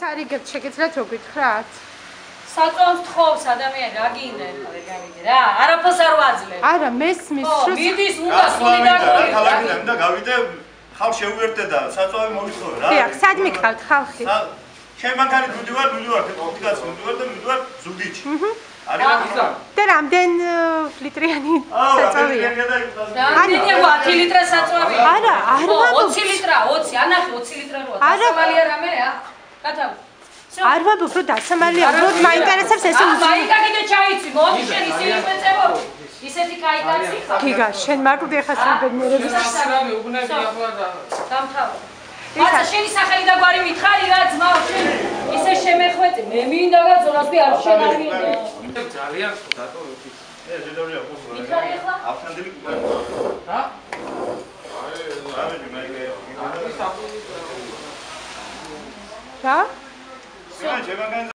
სარიგებთ შეგიძლიათ რო გითხრათ? საწვავს თხოვს ადამიანი რა გინდა ეხლა ვერ გავიგე რა არაფერს არ ვაძლევ არა მესმის რომ მიდის უნდა სულიდარული ქალაქიდან და გავიდე ხალხ შეუერთდა და საწვავი მოვიწოვე რა დიახ სად მიყავთ ხალხი ჩემ მანქანით მივდივარ პოლიტიკაც მივდივარ და მივდივარ ზუგდიდში არის და რამდენ ლიტრიანი საწვავია? რამდენია 10 ლიტრა საწვავი არა არ ვამბობ 20 ლიტრა 20 ანახი 20 ლიტრა როა დასამალია რამე რა გათავ არ ვამბობ რომ დასამალია უბრალოდ მაინტერესებს ეს მაიკა კიდე ჩაიცი მოდი შენ ისინი მეწევო ისეთი кай კაცი ხარ გიგა შენ მაკვდი ახლა საბედნიერების რამე უგნები ახლა და დამთავრე მაცა შენი სახელი და გვარი მითხარი რა ძმაო შენ ისე შემეხვეწი მე მინდა და ზოლასვი არ შენ არ მინდა ძალიან დატო ზედორია ხო მითხარი ახლა ავთანდილი რა რა რა? ჩემ მანქანით